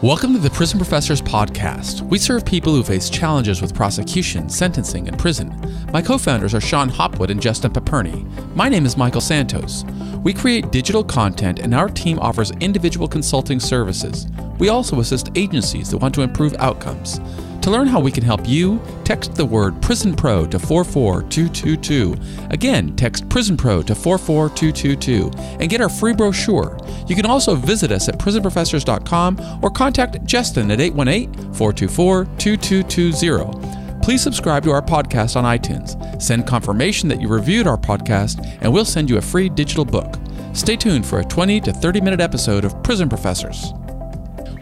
Welcome to the Prison Professors Podcast. We serve people who face challenges with prosecution, sentencing, and prison. My co-founders are Sean Hopwood and Justin Paperny. My name is Michael Santos. We create digital content and our team offers individual consulting services. We also assist agencies that want to improve outcomes. To learn how we can help you, text the word Prison Pro to 44222. Again, text Prison Pro to 44222 and get our free brochure. You can also visit us at prisonprofessors.com or contact Justin at 818-424-2220. Please subscribe to our podcast on iTunes. Send confirmation that you reviewed our podcast and we'll send you a free digital book. Stay tuned for a 20 to 30-minute episode of Prison Professors.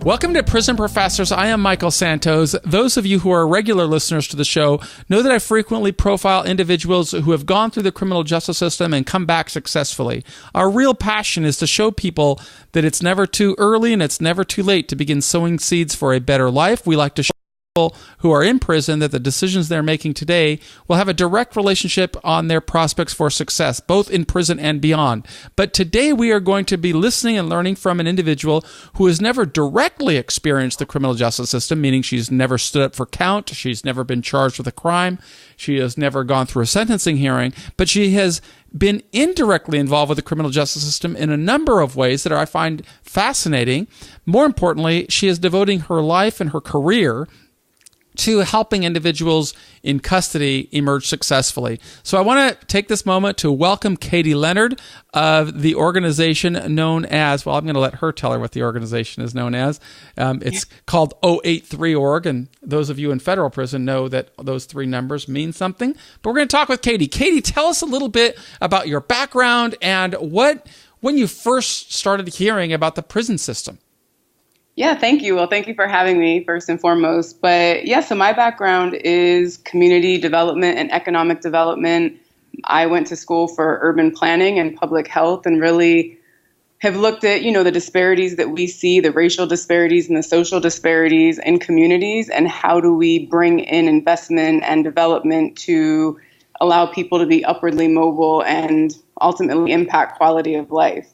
Welcome to Prison Professors. I am Michael Santos. Those of you who are regular listeners to the show know that I frequently profile individuals who have gone through the criminal justice system and come back successfully. Our real passion is to show people that it's never too early and it's never too late to begin sowing seeds for a better life. We like to show people who are in prison that the decisions they're making today will have a direct relationship on their prospects for success, both in prison and beyond. But today we are going to be listening and learning from an individual who has never directly experienced the criminal justice system, meaning she's never stood up for count, she's never been charged with a crime, she has never gone through a sentencing hearing, but she has been indirectly involved with the criminal justice system in a number of ways that I find fascinating. More importantly, she is devoting her life and her career to helping individuals in custody emerge successfully. So I want to take this moment to welcome Katie Leonard of the organization known as, well, I'm going to let her tell her what the organization is known as. It's called 083org, and those of you in federal prison know that those three numbers mean something. But we're going to talk with Katie. Katie, tell us a little bit about your background and when you first started hearing about the prison system. Yeah, thank you. Well, thank you for having me, first and foremost. But yeah, so my background is community development and economic development. I went to school for urban planning and public health and really have looked at, the disparities that we see, the racial disparities and the social disparities in communities, and how do we bring in investment and development to allow people to be upwardly mobile and ultimately impact quality of life.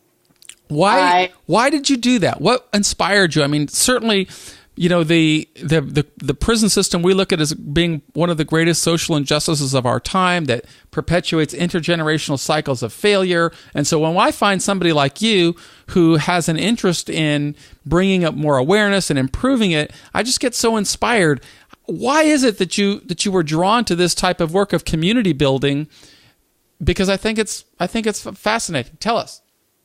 Why did you do that? What inspired you? I mean, certainly, the prison system we look at as being one of the greatest social injustices of our time that perpetuates intergenerational cycles of failure. And so when I find somebody like you who has an interest in bringing up more awareness and improving it, I just get so inspired. Why is it that you were drawn to this type of work of community building? Because I think it's fascinating. Tell us.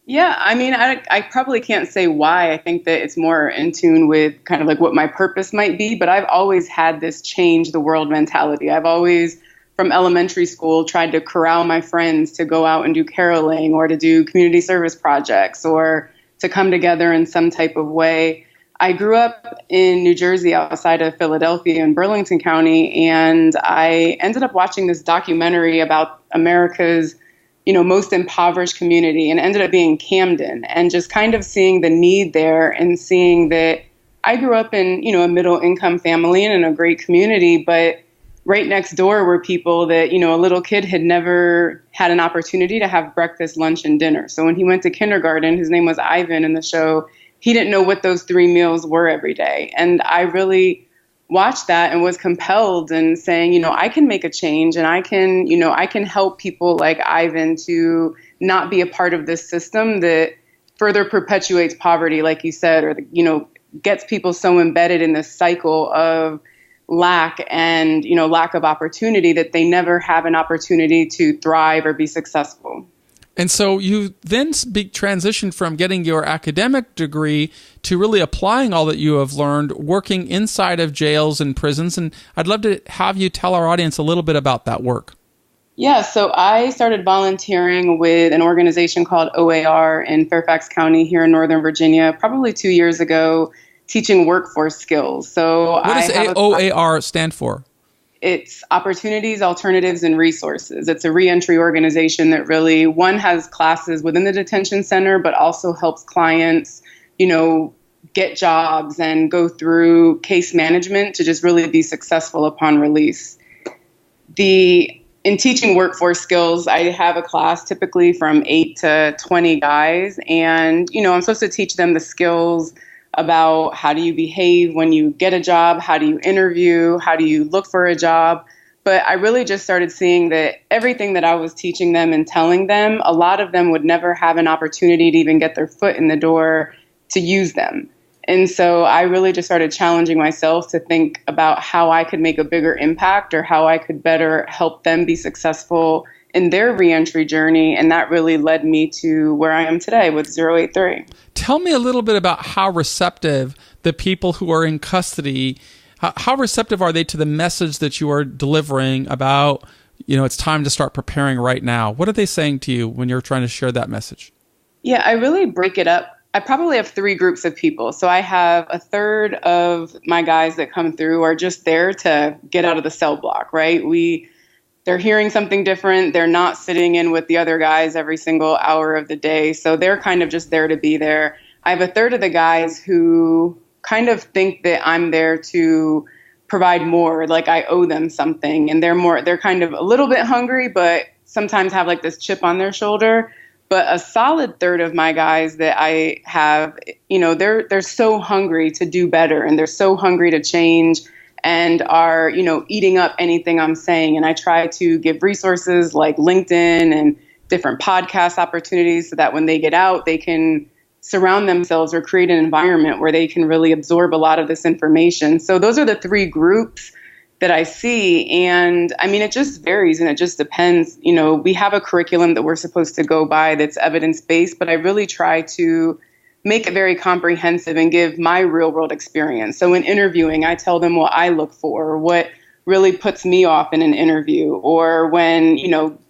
Yeah, I mean, I probably can't say why. I think that it's more in tune with kind of like what my purpose might be. But I've always had this change the world mentality. I've always, from elementary school, tried to corral my friends to go out and do caroling or to do community service projects or to come together in some type of way. I grew up in New Jersey outside of Philadelphia in Burlington County, and I ended up watching this documentary about America's most impoverished community, and ended up being Camden, and just kind of seeing the need there and seeing that I grew up in, a middle income family and in a great community, but right next door were people that, a little kid had never had an opportunity to have breakfast, lunch, and dinner. So when he went to kindergarten, his name was Ivan in the show, he didn't know what those three meals were every day. And I really watched that and was compelled and saying, I can make a change and I can help people like Ivan to not be a part of this system that further perpetuates poverty, like you said, or, gets people so embedded in this cycle of lack and, lack of opportunity that they never have an opportunity to thrive or be successful. And so you then transitioned from getting your academic degree to really applying all that you have learned, working inside of jails and prisons. And I'd love to have you tell our audience a little bit about that work. Yeah, so I started volunteering with an organization called OAR in Fairfax County here in Northern Virginia, probably 2 years ago, teaching workforce skills. So what does OAR stand for? It's Opportunities, Alternatives, and Resources. It's a reentry organization that really, one, has classes within the detention center, but also helps clients, get jobs and go through case management to just really be successful upon release. In teaching workforce skills, I have a class typically from 8 to 20 guys, and, I'm supposed to teach them the skills about how do you behave when you get a job, how do you interview, how do you look for a job. But I really just started seeing that everything that I was teaching them and telling them, a lot of them would never have an opportunity to even get their foot in the door to use them. And so I really just started challenging myself to think about how I could make a bigger impact or how I could better help them be successful in their reentry journey. And that really led me to where I am today with 083. Tell me a little bit about how receptive the people who are in custody, how receptive are they to the message that you are delivering about, it's time to start preparing right now? What are they saying to you when you're trying to share that message? Yeah, I really break it up. I probably have three groups of people. So I have a third of my guys that come through are just there to get out of the cell block, right? They're hearing something different. They're not sitting in with the other guys every single hour of the day. So they're kind of just there to be there. I have a third of the guys who kind of think that I'm there to provide more, like I owe them something. And they're kind of a little bit hungry, but sometimes have like this chip on their shoulder. But a solid third of my guys that I have, they're so hungry to do better, and they're so hungry to change, and are, eating up anything I'm saying. And I try to give resources like LinkedIn and different podcast opportunities so that when they get out, they can surround themselves or create an environment where they can really absorb a lot of this information. So those are the three groups that I see. And I mean, it just varies and it just depends. We have a curriculum that we're supposed to go by that's evidence-based, but I really try to make it very comprehensive and give my real world experience. So in interviewing, I tell them what I look for, what really puts me off in an interview, or when,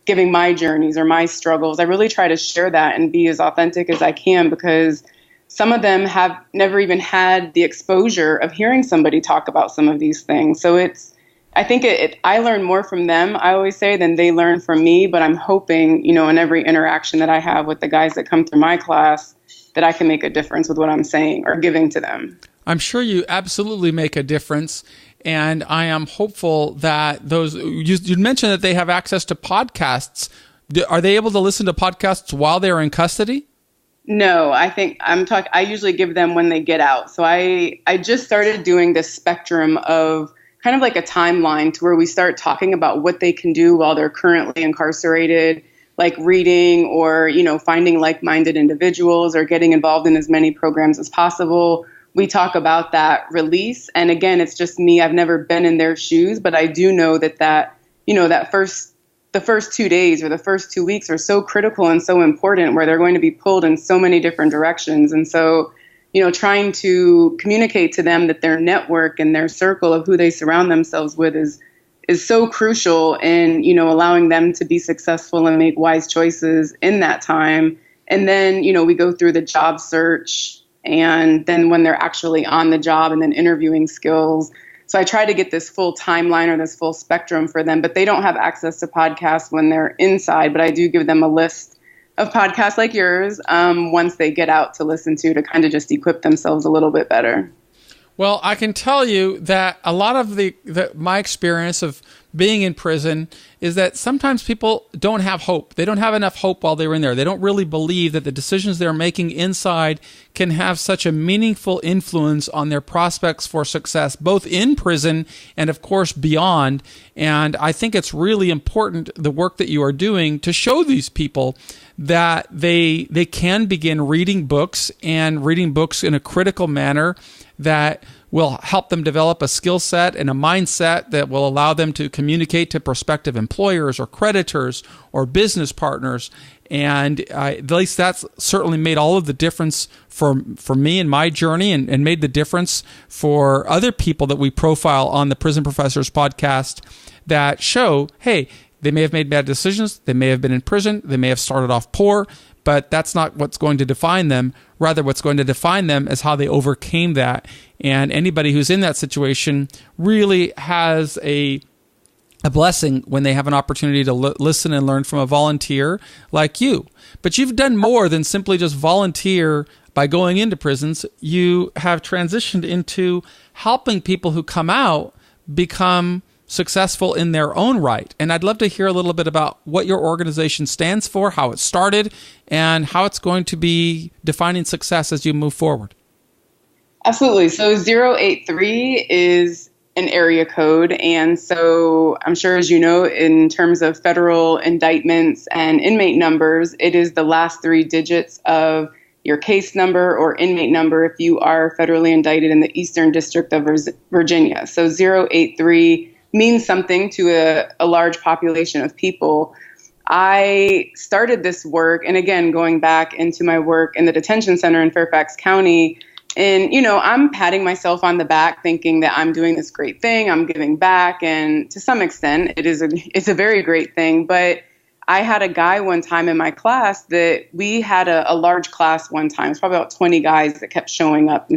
giving my journeys or my struggles. I really try to share that and be as authentic as I can, because some of them have never even had the exposure of hearing somebody talk about some of these things. So I think I learn more from them, I always say, than they learn from me. But I'm hoping, in every interaction that I have with the guys that come through my class, that I can make a difference with what I'm saying or giving to them. I'm sure you absolutely make a difference. And I am hopeful that you mentioned that they have access to podcasts. Are they able to listen to podcasts while they're in custody? No, I usually give them when they get out. So I just started doing this spectrum of kind of like a timeline to where we start talking about what they can do while they're currently incarcerated, like reading or, finding like-minded individuals or getting involved in as many programs as possible. We talk about that release. And again, it's just me. I've never been in their shoes, but I do know that the first 2 days or the first 2 weeks are so critical and so important, where they're going to be pulled in so many different directions. And so, trying to communicate to them that their network and their circle of who they surround themselves with is so crucial in, allowing them to be successful and make wise choices in that time. And then, we go through the job search, and then when they're actually on the job, and then interviewing skills. So I try to get this full timeline or this full spectrum for them, but they don't have access to podcasts when they're inside. But I do give them a list of podcasts like yours once they get out to listen to kind of just equip themselves a little bit better. Well, I can tell you that a lot of my experience of being in prison is that sometimes people don't have hope. They don't have enough hope while they're in there. They don't really believe that the decisions they're making inside can have such a meaningful influence on their prospects for success, both in prison and, of course, beyond. And I think it's really important, the work that you are doing, to show these people that they can begin reading books, and reading books in a critical manner that will help them develop a skill set and a mindset that will allow them to communicate to prospective employers or creditors or business partners. And at least that's certainly made all of the difference for me in my journey, and made the difference for other people that we profile on the Prison Professors podcast, that show, hey, they may have made bad decisions, they may have been in prison, they may have started off poor, but that's not what's going to define them. Rather, what's going to define them is how they overcame that. And anybody who's in that situation really has a blessing when they have an opportunity to listen and learn from a volunteer like you. But you've done more than simply just volunteer by going into prisons. You have transitioned into helping people who come out become successful in their own right. And I'd love to hear a little bit about what your organization stands for, how it started, and how it's going to be defining success as you move forward. Absolutely. So 083 is an area code. And so I'm sure, as you know, in terms of federal indictments and inmate numbers, it is the last three digits of your case number or inmate number if you are federally indicted in the Eastern District of Virginia. So 083 means something to a large population of people. I started this work, and again, going back into my work in the detention center in Fairfax County, and, I'm patting myself on the back thinking that I'm doing this great thing, I'm giving back, and to some extent, it's a very great thing, but I had a guy one time in my class that we had a large class one time. It's probably about 20 guys that kept showing up.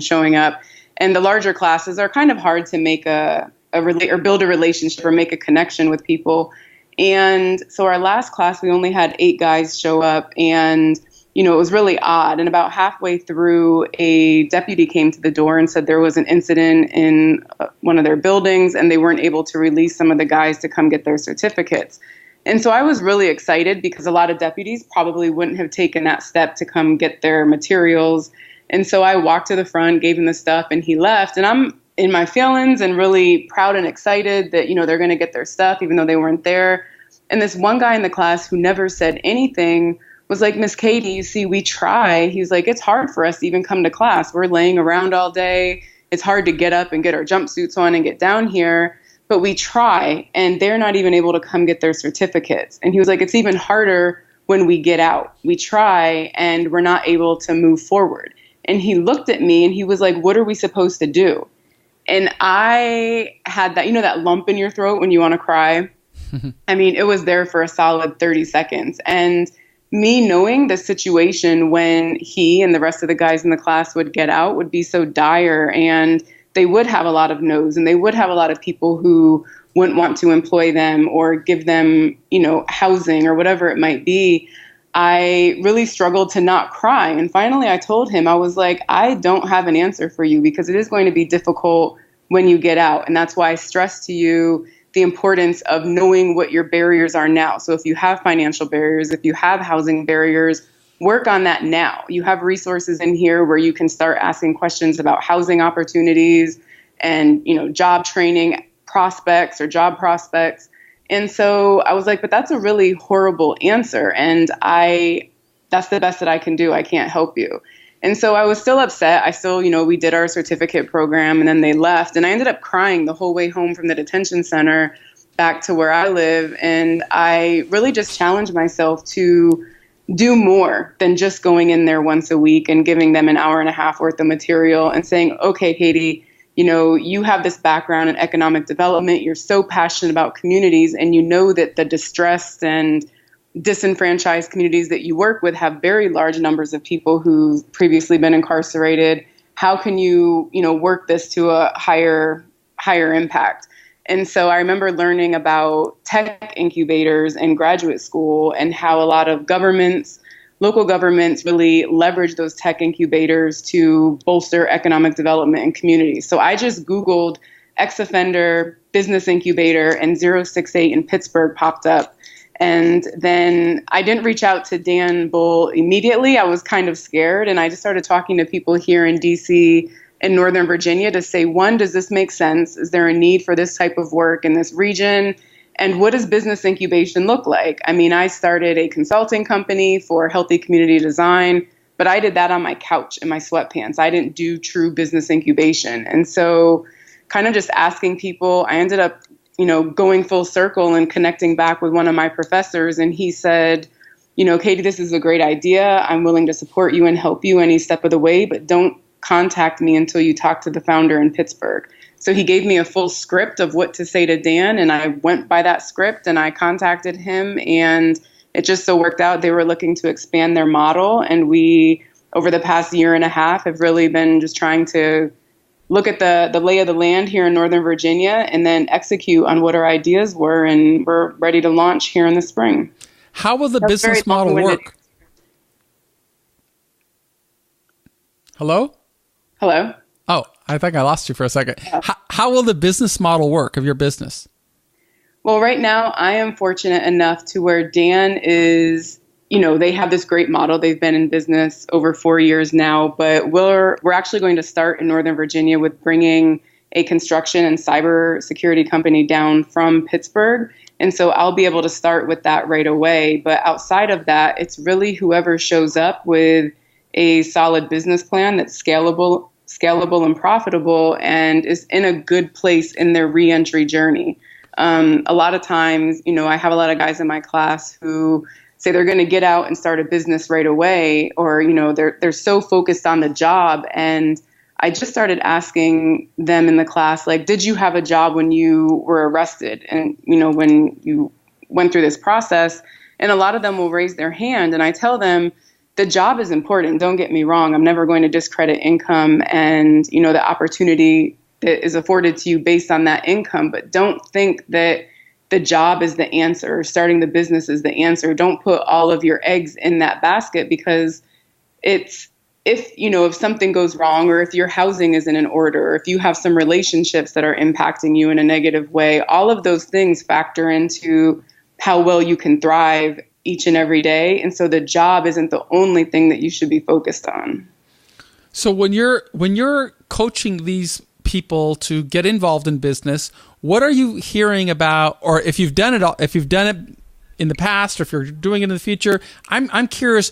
And the larger classes are kind of hard to make build a relationship or make a connection with people. And so our last class, we only had 8 guys show up, and, it was really odd. And about halfway through, a deputy came to the door and said there was an incident in one of their buildings and they weren't able to release some of the guys to come get their certificates. And so I was really excited because a lot of deputies probably wouldn't have taken that step to come get their materials. And so I walked to the front, gave him the stuff, and he left. And I'm in my feelings and really proud and excited that, they're going to get their stuff, even though they weren't there. And this one guy in the class who never said anything was like, "Miss Katie, you see, we try." He's like, "It's hard for us to even come to class. We're laying around all day. It's hard to get up and get our jumpsuits on and get down here. But we try, and they're not even able to come get their certificates." And he was like, "It's even harder when we get out. We try, and we're not able to move forward." And he looked at me, and he was like, "What are we supposed to do?" And I had that, that lump in your throat when you want to cry. I mean, it was there for a solid 30 seconds. And me knowing the situation when he and the rest of the guys in the class would get out would be so dire, and they would have a lot of no's, and they would have a lot of people who wouldn't want to employ them or give them, housing or whatever it might be. I really struggled to not cry. And finally I told him, I was like, "I don't have an answer for you because it is going to be difficult when you get out. And that's why I stress to you the importance of knowing what your barriers are now. So if you have financial barriers, if you have housing barriers, work on that now. You have resources in here where you can start asking questions about housing opportunities and, job training prospects or job prospects." And so I was like, "But that's a really horrible answer. And that's the best that I can do. I can't help you." And so I was still upset. I still, we did our certificate program, and then they left. And I ended up crying the whole way home from the detention center back to where I live. And I really just challenged myself to do more than just going in there once a week and giving them an hour and a half worth of material and saying, "Okay, Katie, you have this background in economic development. You're so passionate about communities, and you know that the distressed and disenfranchised communities that you work with have very large numbers of people who've previously been incarcerated. How can you, work this to a higher impact?" And so I remember learning about tech incubators in graduate school and how a lot of local governments really leverage those tech incubators to bolster economic development in communities. So I just Googled ex-offender business incubator, and 068 in Pittsburgh popped up. And then I didn't reach out to Dan Bull immediately. I was kind of scared. And I just started talking to people here in DC and Northern Virginia to say, one, does this make sense? Is there a need for this type of work in this region? And what does business incubation look like? I mean, I started a consulting company for healthy community design, but I did that on my couch in my sweatpants. I didn't do true business incubation. And so kind of just asking people, I ended up going full circle and connecting back with one of my professors. And he said, "Katie, this is a great idea. I'm willing to support you and help you any step of the way, but don't contact me until you talk to the founder in Pittsburgh." So he gave me a full script of what to say to Dan, and I went by that script and I contacted him, and it just so worked out. They were looking to expand their model, and we, over the past year and a half, have really been just trying to look at the lay of the land here in Northern Virginia and then execute on what our ideas were, and we're ready to launch here in the spring. How will the business model work? Hello? Hello? Oh, I think I lost you for a second. Yeah. How will the business model work of your business? Well, right now I am fortunate enough to where Dan is they have this great model. They've been in business over 4 years now, but we're actually going to start in Northern Virginia with bringing a construction and cybersecurity company down from Pittsburgh. And so I'll be able to start with that right away. But outside of that, it's really whoever shows up with a solid business plan that's scalable and profitable and is in a good place in their reentry journey. A lot of times, I have a lot of guys in my class who say they're going to get out and start a business right away, or, they're so focused on the job. And I just started asking them in the class, like, did you have a job when you were arrested? And, when you went through this process, and a lot of them will raise their hand, and I tell them the job is important. Don't get me wrong. I'm never going to discredit income and, the opportunity that is afforded to you based on that income, but don't think that the job is the answer, starting the business is the answer. Don't put all of your eggs in that basket, because if something goes wrong, or if your housing isn't in order, or if you have some relationships that are impacting you in a negative way, all of those things factor into how well you can thrive each and every day. And so the job isn't the only thing that you should be focused on. So when you're coaching these people to get involved in business, what are you hearing about, or if you've done it in the past, or if you're doing it in the future, I'm curious,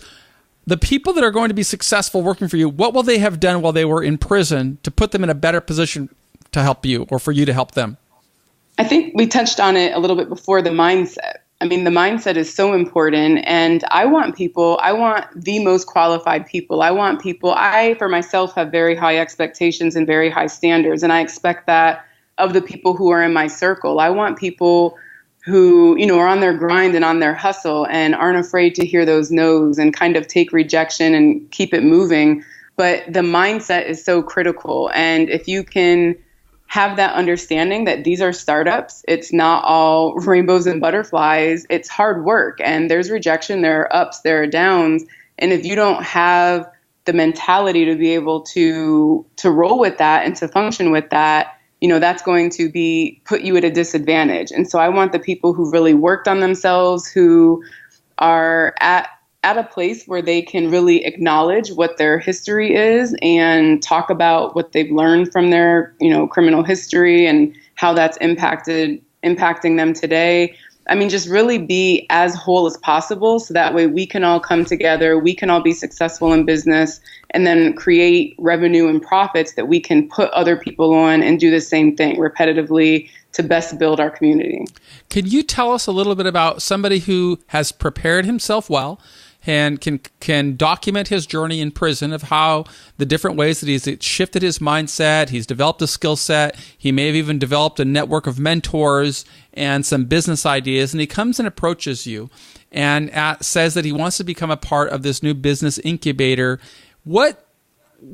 the people that are going to be successful working for you, what will they have done while they were in prison to put them in a better position to help you, or for you to help them? I think we touched on it a little bit before, the mindset. I mean, the mindset is so important, and I want the most qualified people. I, for myself, have very high expectations and very high standards, and I expect that of the people who are in my circle. I want people who, are on their grind and on their hustle and aren't afraid to hear those no's and kind of take rejection and keep it moving. But the mindset is so critical, and if you can have that understanding that these are startups, it's not all rainbows and butterflies, it's hard work, and there's rejection, there are ups, there are downs. And if you don't have the mentality to be able to roll with that and to function with that, that's going to put you at a disadvantage. And so I want the people who really worked on themselves, who are at a place where they can really acknowledge what their history is and talk about what they've learned from their, criminal history and how that's impacting them today. I mean, just really be as whole as possible, so that way we can all come together, we can all be successful in business, and then create revenue and profits that we can put other people on and do the same thing repetitively to best build our community. Can you tell us a little bit about somebody who has prepared himself well and can document his journey in prison, of how the different ways that he's shifted his mindset, he's developed a skill set, he may have even developed a network of mentors and some business ideas, and he comes and approaches you and says that he wants to become a part of this new business incubator. What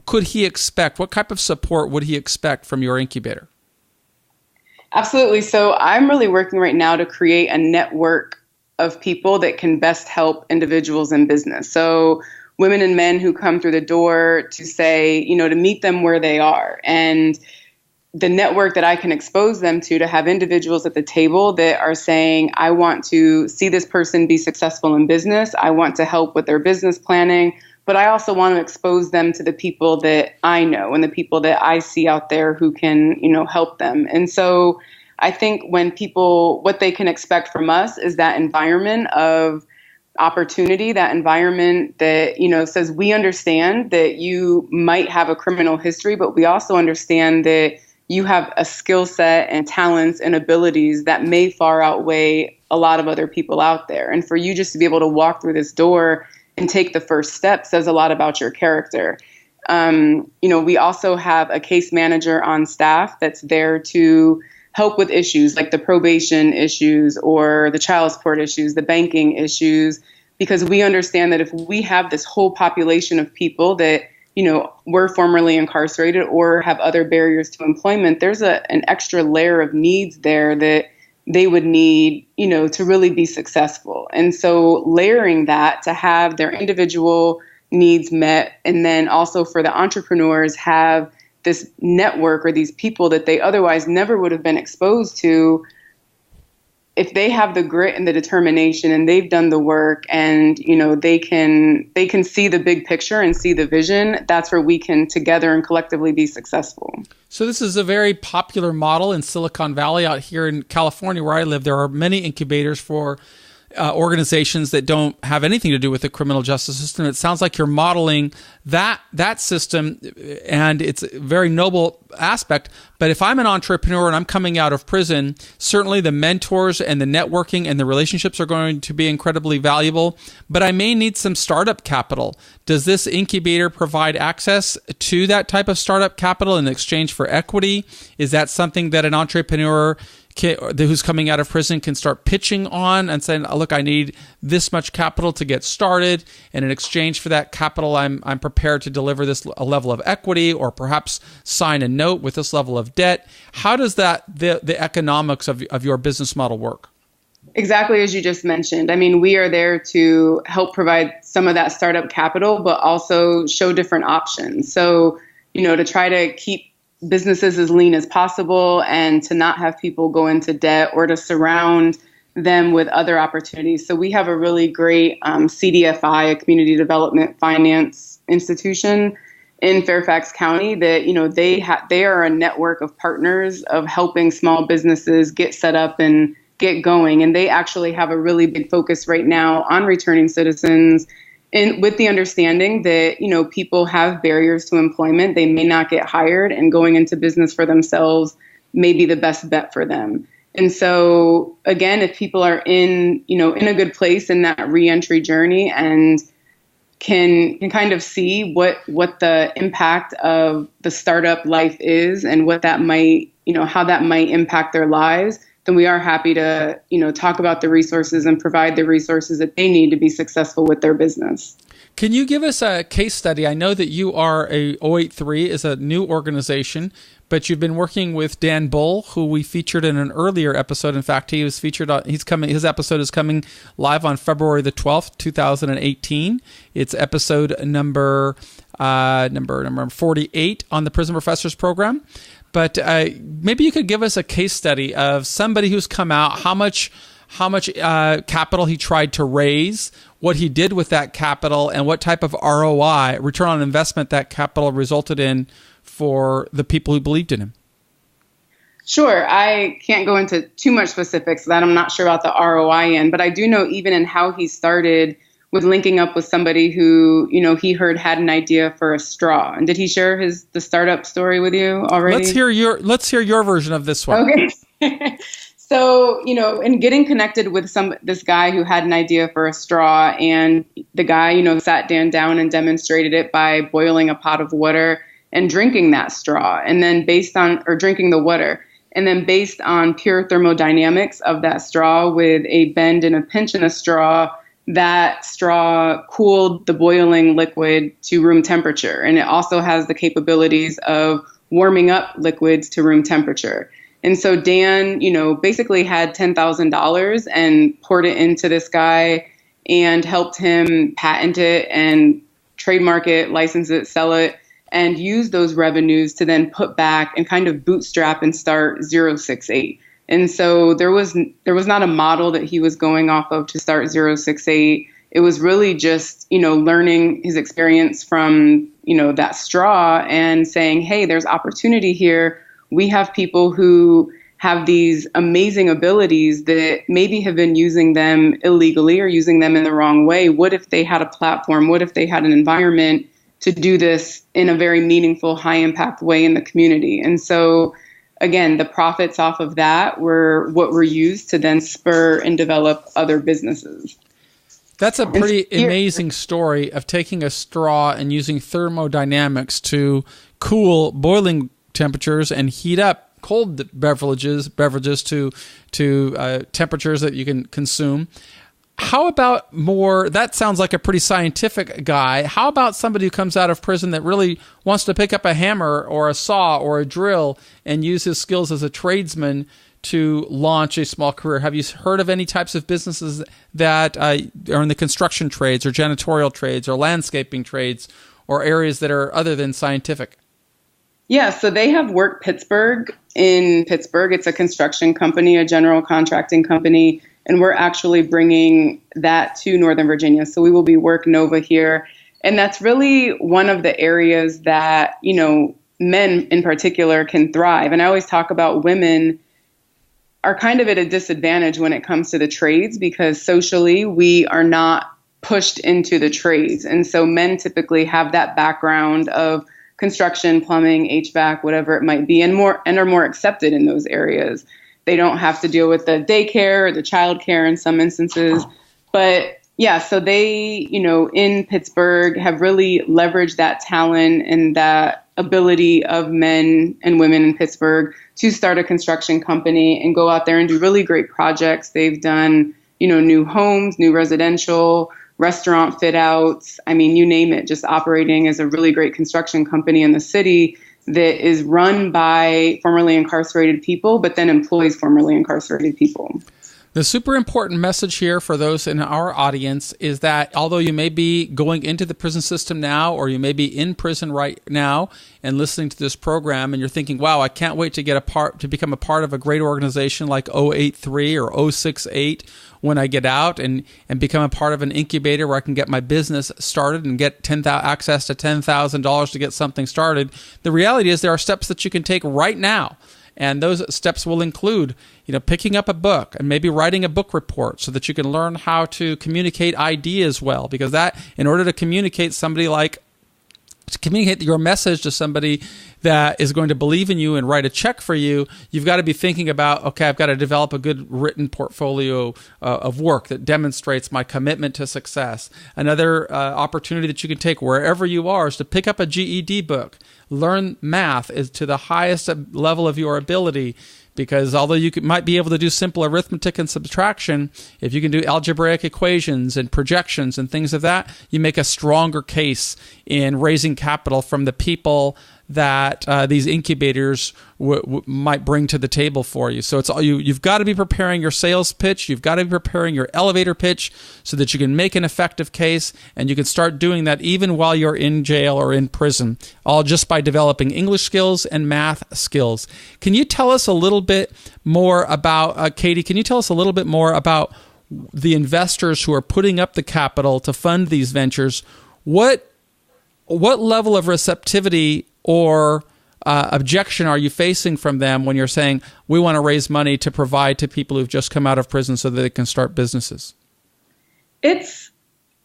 could he expect? What type of support would he expect from your incubator? Absolutely. So I'm really working right now to create a network of people that can best help individuals in business. So women and men who come through the door to say, to meet them where they are, and the network that I can expose them to have individuals at the table that are saying, I want to see this person be successful in business. I want to help with their business planning, but I also want to expose them to the people that I know and the people that I see out there who can, help them. And so I think when people, what they can expect from us is that environment of opportunity, that environment that, says, we understand that you might have a criminal history, but we also understand that you have a skill set and talents and abilities that may far outweigh a lot of other people out there. And for you just to be able to walk through this door and take the first step says a lot about your character. We also have a case manager on staff that's there to help with issues like the probation issues or the child support issues, the banking issues, because we understand that if we have this whole population of people that, were formerly incarcerated or have other barriers to employment, there's an extra layer of needs there that they would need, to really be successful. And so layering that to have their individual needs met, and then also for the entrepreneurs have this network or these people that they otherwise never would have been exposed to, if they have the grit and the determination and they've done the work and, they can see the big picture and see the vision, that's where we can together and collectively be successful. So this is a very popular model in Silicon Valley. Out here in California, where I live, there are many incubators for organizations that don't have anything to do with the criminal justice system. It sounds like you're modeling that system, and it's a very noble aspect. But if I'm an entrepreneur and I'm coming out of prison, certainly the mentors and the networking and the relationships are going to be incredibly valuable, but I may need some startup capital. Does this incubator provide access to that type of startup capital in exchange for equity? Is that something that an entrepreneur who's coming out of prison can start pitching on and saying, look, I need this much capital to get started, and in exchange for that capital, I'm prepared to deliver this a level of equity, or perhaps sign a note with this level of debt? How does the economics of your business model work? Exactly as you just mentioned. I mean, we are there to help provide some of that startup capital, but also show different options. So, to try to keep businesses as lean as possible and to not have people go into debt, or to surround them with other opportunities. So we have a really great CDFI, a community development finance institution in Fairfax County that, they are a network of partners of helping small businesses get set up and get going. And they actually have a really big focus right now on returning citizens, and with the understanding that, people have barriers to employment. They may not get hired, and going into business for themselves may be the best bet for them. And so, again, if people are in a good place in that reentry journey and can kind of see what the impact of the startup life is and what that might, how that might impact their lives, then we are happy to, talk about the resources and provide the resources that they need to be successful with their business. Can you give us a case study? I know that you are 083 is a new organization, but you've been working with Dan Bull, who we featured in an earlier episode. In fact, he was featured on, his episode is coming live on February the 12th, 2018. It's episode number 48 on the Prison Professors program. But maybe you could give us a case study of somebody who's come out, how much capital he tried to raise, what he did with that capital, and what type of ROI, return on investment, that capital resulted in for the people who believed in him. Sure. I can't go into too much specifics that I'm not sure about the ROI in, but I do know even in how he started with linking up with somebody who, he heard had an idea for a straw. And did he share the startup story with you already? Let's hear your version of this one. Okay. So, in getting connected with this guy who had an idea for a straw, and the guy, sat Dan down and demonstrated it by boiling a pot of water and drinking that straw, and then drinking the water. And then based on pure thermodynamics of that straw with a bend and a pinch in a straw, that straw cooled the boiling liquid to room temperature. And it also has the capabilities of warming up liquids to room temperature. And so Dan, basically had $10,000 and poured it into this guy and helped him patent it and trademark it, license it, sell it, and use those revenues to then put back and kind of bootstrap and start 068. And so there was not a model that he was going off of to start 068. It was really just, learning his experience from, that straw and saying, hey, there's opportunity here. We have people who have these amazing abilities that maybe have been using them illegally or using them in the wrong way. What if they had a platform? What if they had an environment to do this in a very meaningful, high impact way in the community? And so, again, the profits off of that were what were used to then spur and develop other businesses. That's a pretty amazing story of taking a straw and using thermodynamics to cool boiling temperatures and heat up cold beverages to temperatures that you can consume. How about that sounds like a pretty scientific guy. How about somebody who comes out of prison that really wants to pick up a hammer or a saw or a drill and use his skills as a tradesman to launch a small career? Have you heard of any types of businesses that are in the construction trades or janitorial trades or landscaping trades or areas that are other than scientific? Yeah, so they have Work Pittsburgh in Pittsburgh. It's a construction company, a general contracting company, and we're actually bringing that to Northern Virginia. So we will be Work Nova here. And that's really one of the areas that, men in particular can thrive. And I always talk about women are kind of at a disadvantage when it comes to the trades because socially we are not pushed into the trades. And so men typically have that background of construction, plumbing, HVAC, whatever it might be, and are more accepted in those areas. They don't have to deal with the daycare or the childcare in some instances. But yeah, so they, in Pittsburgh have really leveraged that talent and that ability of men and women in Pittsburgh to start a construction company and go out there and do really great projects. They've done, new homes, new residential, restaurant fit outs. I mean, you name it, just operating as a really great construction company in the city that is run by formerly incarcerated people, but then employs formerly incarcerated people. The super important message here for those in our audience is that although you may be going into the prison system now, or you may be in prison right now and listening to this program, and you're thinking, wow, I can't wait to become a part of a great organization like 083 or 068 when I get out and become a part of an incubator where I can get my business started and get access to $10,000 to get something started. The reality is there are steps that you can take right now. And those steps will include, picking up a book and maybe writing a book report so that you can learn how to communicate ideas well. Because that, in order to communicate your message to somebody that is going to believe in you and write a check for you, you've got to be thinking about, okay, I've got to develop a good written portfolio of work that demonstrates my commitment to success. Another opportunity that you can take wherever you are is to pick up a GED book. Learn math is to the highest level of your ability, because although you might be able to do simple arithmetic and subtraction, if you can do algebraic equations and projections and things of that, you make a stronger case in raising capital from the people that these incubators might bring to the table for you. So you've got to be preparing your sales pitch. You've got to be preparing your elevator pitch so that you can make an effective case, and you can start doing that even while you're in jail or in prison, all just by developing English skills and math skills. Can you tell us a little bit more about, Katie, can you tell us a little bit more about the investors who are putting up the capital to fund these ventures? What level of receptivity or objection are you facing from them when you're saying, we want to raise money to provide to people who've just come out of prison so that they can start businesses? It's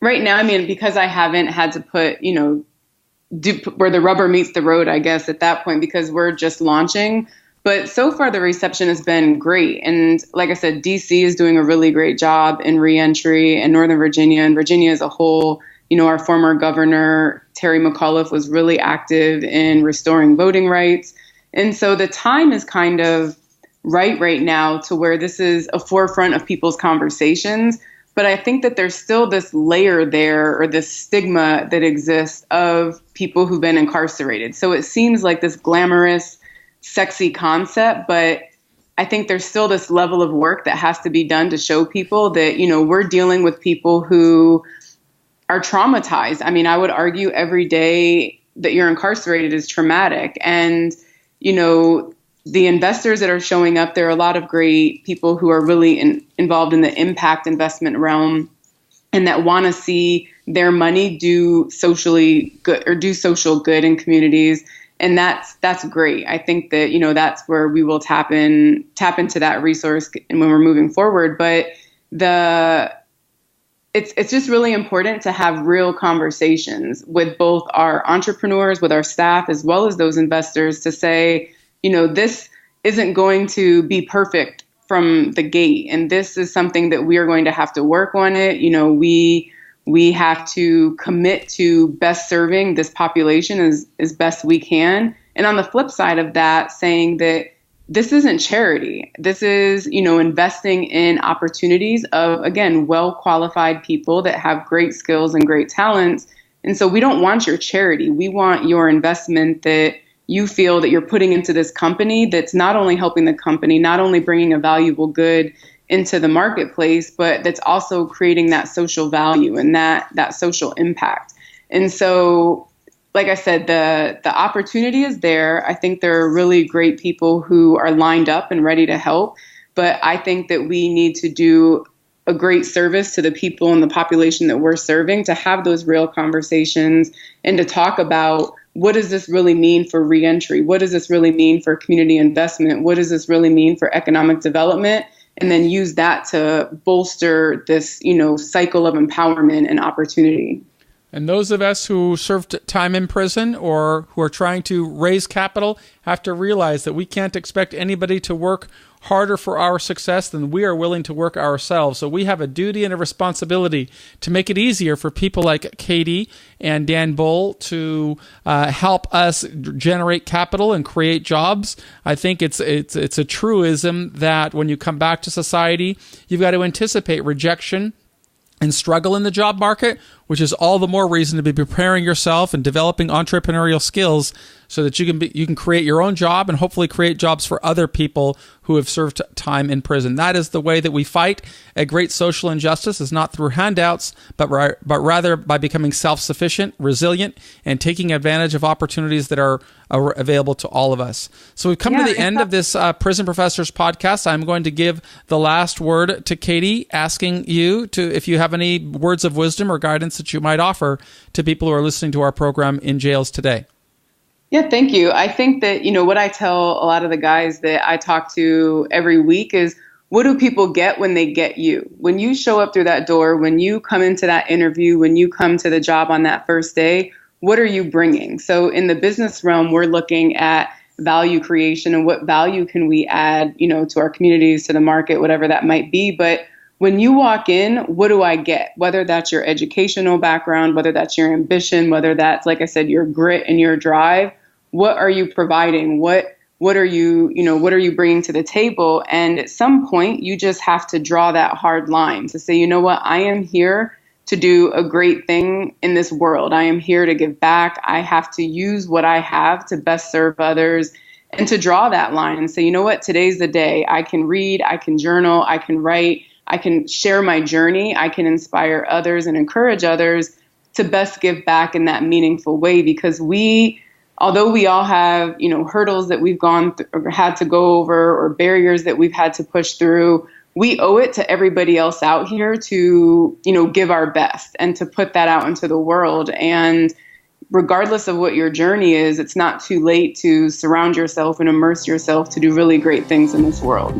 right now, because I haven't had to put, where the rubber meets the road, I guess, at that point, because we're just launching. But so far, the reception has been great. And like I said, DC is doing a really great job in reentry, and Northern Virginia and Virginia as a whole. Our former governor, Terry McAuliffe, was really active in restoring voting rights. And so the time is kind of right now to where this is a forefront of people's conversations. But I think that there's still this layer there, or this stigma that exists of people who've been incarcerated. So it seems like this glamorous, sexy concept, but I think there's still this level of work that has to be done to show people that, we're dealing with people who are traumatized. I would argue every day that you're incarcerated is traumatic. And, the investors that are showing up, there are a lot of great people who are really involved in the impact investment realm, and that want to see their money do socially good or do social good in communities. And that's great. I think that, that's where we will tap into that resource and when we're moving forward. But it's just really important to have real conversations with both our entrepreneurs, with our staff, as well as those investors, to say, this isn't going to be perfect from the gate. And this is something that we are going to have to work on it. We have to commit to best serving this population as best we can. And on the flip side of that, saying that this isn't charity. This is, investing in opportunities of, again, well-qualified people that have great skills and great talents. And so we don't want your charity. We want your investment that you feel that you're putting into this company that's not only helping the company, not only bringing a valuable good into the marketplace, but that's also creating that social value and that social impact. And so like I said, the opportunity is there. I think there are really great people who are lined up and ready to help. But I think that we need to do a great service to the people and the population that we're serving, to have those real conversations and to talk about, what does this really mean for reentry? What does this really mean for community investment? What does this really mean for economic development? And then use that to bolster this, cycle of empowerment and opportunity. And those of us who served time in prison or who are trying to raise capital have to realize that we can't expect anybody to work harder for our success than we are willing to work ourselves. So we have a duty and a responsibility to make it easier for people like Katie and Dan Bull to help us generate capital and create jobs. I think it's a truism that when you come back to society, you've got to anticipate rejection and struggle in the job market, which is all the more reason to be preparing yourself and developing entrepreneurial skills so that you can create your own job and hopefully create jobs for other people who have served time in prison. That is the way that we fight a great social injustice, is not through handouts, but rather by becoming self-sufficient, resilient, and taking advantage of opportunities that are available to all of us. So we've come to the end of this Prison Professors podcast. I'm going to give the last word to Katie, asking you if you have any words of wisdom or guidance that you might offer to people who are listening to our program in jails today. Yeah, thank you. I think that, what I tell a lot of the guys that I talk to every week is, what do people get when they get you? When you show up through that door, when you come into that interview, when you come to the job on that first day, what are you bringing? So in the business realm, we're looking at value creation and what value can we add, to our communities, to the market, whatever that might be. But when you walk in, what do I get? Whether that's your educational background, whether that's your ambition, whether that's, like I said, your grit and your drive, what are you providing? What are you, what are you bringing to the table? And at some point, you just have to draw that hard line to say, what, I am here to do a great thing in this world. I am here to give back. I have to use what I have to best serve others, and to draw that line and say, what, today's the day. I can read, I can journal, I can write, I can share my journey, I can inspire others and encourage others to best give back in that meaningful way. Because although we all have, hurdles that we've gone through or had to go over, or barriers that we've had to push through, we owe it to everybody else out here to, give our best and to put that out into the world. And regardless of what your journey is, it's not too late to surround yourself and immerse yourself to do really great things in this world.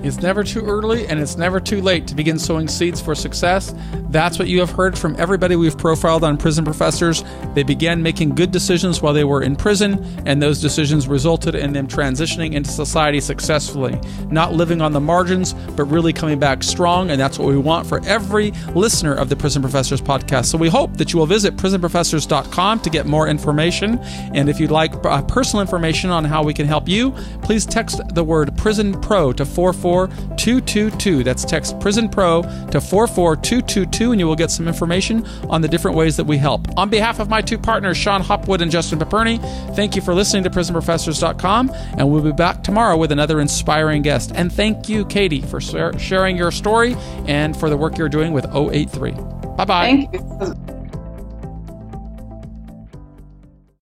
It's never too early and it's never too late to begin sowing seeds for success. That's what you have heard from everybody we've profiled on Prison Professors. They began making good decisions while they were in prison, and those decisions resulted in them transitioning into society successfully. Not living on the margins, but really coming back strong, and that's what we want for every listener of the Prison Professors podcast. So we hope that you will visit prisonprofessors.com to get more information. And if you'd like personal information on how we can help you, please text the word Prison Pro to 44222. That's text Prison Pro to 44222, and you will get some information on the different ways that we help. On behalf of my two partners, Sean Hopwood and Justin Paperny, thank you for listening to prisonprofessors.com, and we'll be back tomorrow with another inspiring guest. And thank you, Katie, for sharing your story and for the work you're doing with 083. Bye-bye. Thank you.